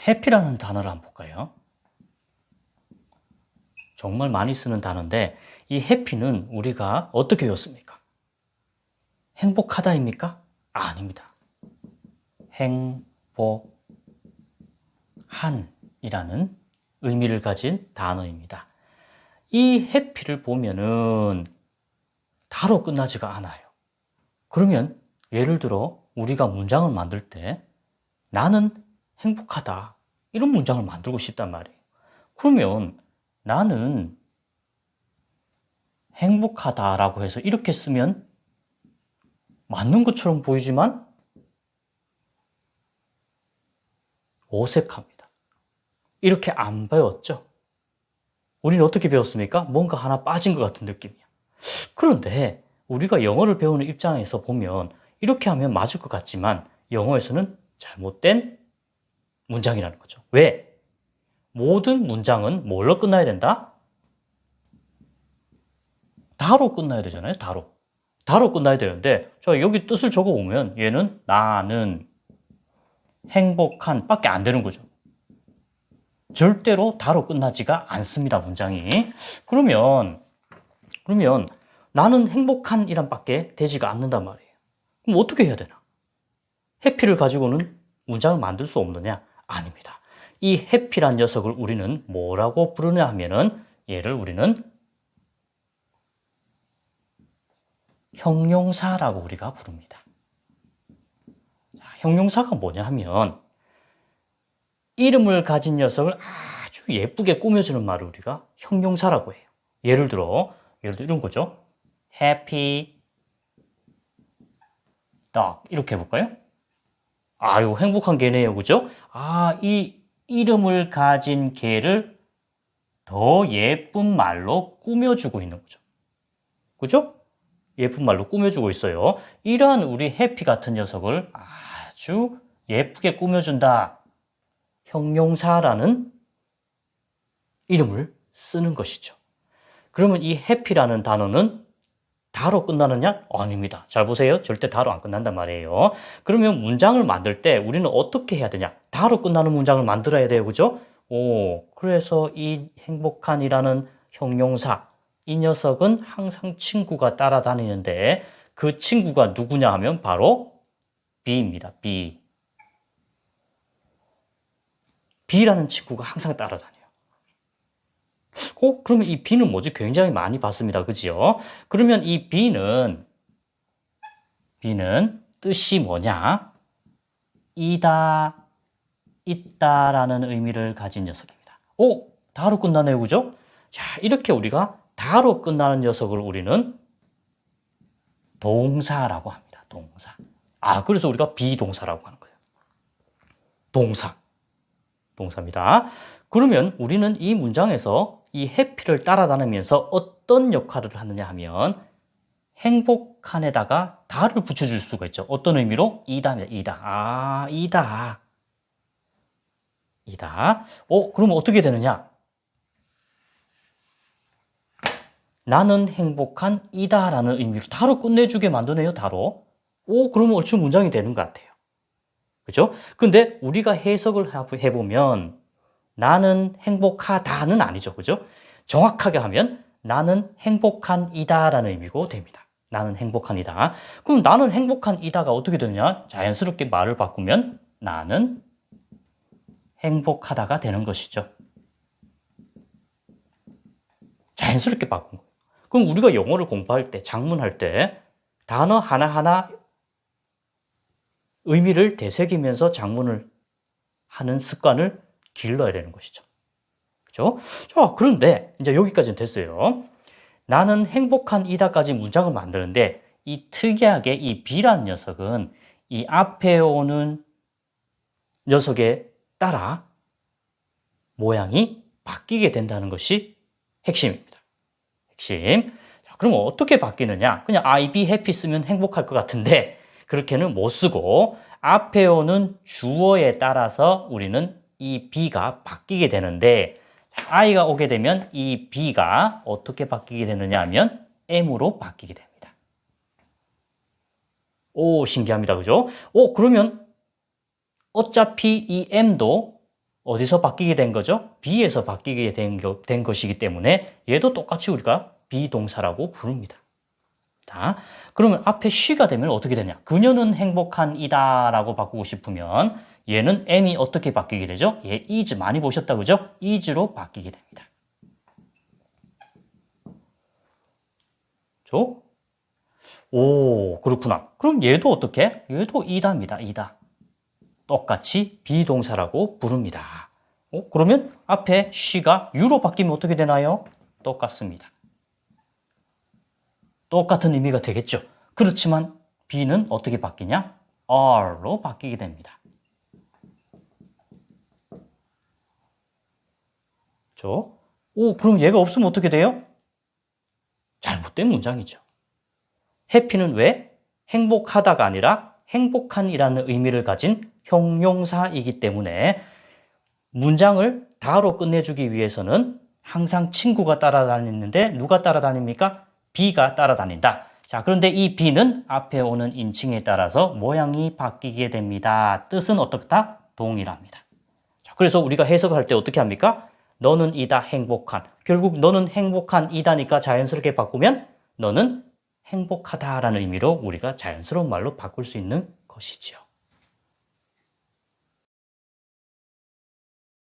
해피라는 단어를 한번 볼까요? 정말 많이 쓰는 단어인데 이 해피는 우리가 어떻게 외웠습니까? 행복하다입니까? 아닙니다. 행복한이라는 의미를 가진 단어입니다. 이 해피를 보면은 다로 끝나지가 않아요. 그러면 예를 들어 우리가 문장을 만들 때 나는 행복하다 이런 문장을 만들고 싶단 말이에요. 그러면 나는 행복하다라고 해서 이렇게 쓰면 맞는 것처럼 보이지만 어색합니다. 이렇게 안 배웠죠? 우리는 어떻게 배웠습니까? 뭔가 하나 빠진 것 같은 느낌이야. 그런데 우리가 영어를 배우는 입장에서 보면 이렇게 하면 맞을 것 같지만 영어에서는 잘못된 문장이라는 거죠. 왜? 모든 문장은 뭘로 끝나야 된다? 다로 끝나야 되잖아요. 다로 끝나야 되는데 자, 여기 뜻을 적어보면 얘는 나는 행복한 밖에 안 되는 거죠. 절대로 다로 끝나지가 않습니다. 문장이. 그러면 나는 행복한 이란 밖에 되지가 않는단 말이에요. 그럼 어떻게 해야 되나? 해피를 가지고는 문장을 만들 수 없느냐? 아닙니다. 이 해피란 녀석을 우리는 뭐라고 부르냐 하면은 얘를 우리는 형용사라고 우리가 부릅니다. 자, 형용사가 뭐냐 하면 이름을 가진 녀석을 아주 예쁘게 꾸며주는 말을 우리가 형용사라고 해요. 예를 들어 이런 거죠. Happy dog 이렇게 해볼까요? 아유 행복한 개네요. 그죠? 이 이름을 가진 개를 더 예쁜 말로 꾸며주고 있는 거죠. 그죠? 예쁜 말로 꾸며주고 있어요. 이러한 우리 해피 같은 녀석을 아주 예쁘게 꾸며준다. 형용사라는 이름을 쓰는 것이죠. 그러면 이 해피라는 단어는 다로 끝나느냐? 아닙니다. 잘 보세요. 절대 다로 안 끝난단 말이에요. 그러면 문장을 만들 때 우리는 어떻게 해야 되냐? 다로 끝나는 문장을 만들어야 돼요. 그죠? 그래서 이 행복한이라는 형용사, 이 녀석은 항상 친구가 따라다니는데 그 친구가 누구냐 하면 바로 B입니다. B. B라는 친구가 항상 따라다녀요. 그러면 이 B는 뭐지? 굉장히 많이 봤습니다. 그지요? 그러면 이 B는 뜻이 뭐냐? 이다, 있다라는 의미를 가진 녀석입니다. 다로 끝나네요. 그죠? 자, 이렇게 우리가 다로 끝나는 녀석을 우리는 동사라고 합니다. 동사. 그래서 우리가 비동사라고 하는 거예요. 동사입니다. 그러면 우리는 이 문장에서 이 해피를 따라다니면서 어떤 역할을 하느냐 하면 행복한에다가 다를 붙여줄 수가 있죠. 어떤 의미로? 이다입니다. 이다. 그러면 어떻게 되느냐? 나는 행복한 이다라는 의미로 다로 끝내주게 만드네요. 다로. 그러면 얼추 문장이 되는 것 같아요. 그죠? 근데 우리가 해석을 해보면 나는 행복하다는 아니죠. 그죠? 정확하게 하면 나는 행복한이다라는 의미고 됩니다. 나는 행복한이다. 그럼 나는 행복한이다가 어떻게 되느냐? 자연스럽게 말을 바꾸면 나는 행복하다가 되는 것이죠. 자연스럽게 바꾼 거예요. 그럼 우리가 영어를 공부할 때, 장문할 때 단어 하나하나 의미를 되새기면서 장문을 하는 습관을 길러야 되는 것이죠. 그죠? 자, 그런데 이제 여기까지는 됐어요. 나는 행복한 이다까지 문장을 만드는데 이 특이하게 이 B라는 녀석은 이 앞에 오는 녀석에 따라 모양이 바뀌게 된다는 것이 핵심입니다. 핵심. 자, 그럼 어떻게 바뀌느냐? 그냥 I be happy 쓰면 행복할 것 같은데 그렇게는 못 쓰고 앞에 오는 주어에 따라서 우리는 이 B가 바뀌게 되는데 I가 오게 되면 이 B가 어떻게 바뀌게 되느냐 하면 M으로 바뀌게 됩니다. 신기합니다. 그죠? 그러면 어차피 이 M도 어디서 바뀌게 된 거죠? be에서 바뀌게 된 것이기 때문에 얘도 똑같이 우리가 비동사라고 부릅니다. 자, 그러면 앞에 she가 되면 어떻게 되냐? 그녀는 행복한 이다라고 바꾸고 싶으면 얘는 am이 어떻게 바뀌게 되죠? 얘 is 많이 보셨다 그죠? is로 바뀌게 됩니다. 그렇죠? 오, 그렇구나. 그럼 얘도 어떻게? 얘도 이다입니다. 이다. 똑같이 비동사라고 부릅니다. 그러면 앞에 she가 you로 바뀌면 어떻게 되나요? 똑같습니다. 똑같은 의미가 되겠죠. 그렇지만 be는 어떻게 바뀌냐? are로 바뀌게 됩니다. 그렇죠? 오, 그럼 얘가 없으면 어떻게 돼요? 잘못된 문장이죠. 해피는 왜? 행복하다가 아니라 행복한이라는 의미를 가진 형용사이기 때문에 문장을 다로 끝내주기 위해서는 항상 친구가 따라다니는데 누가 따라다닙니까? be가 따라다닌다. 자, 그런데 이 be는 앞에 오는 인칭에 따라서 모양이 바뀌게 됩니다. 뜻은 어떻다? 동일합니다. 자, 그래서 우리가 해석할 때 어떻게 합니까? 너는 이다 행복한. 결국 너는 행복한 이다니까 자연스럽게 바꾸면 너는 행복하다라는 의미로 우리가 자연스러운 말로 바꿀 수 있는 것이지요.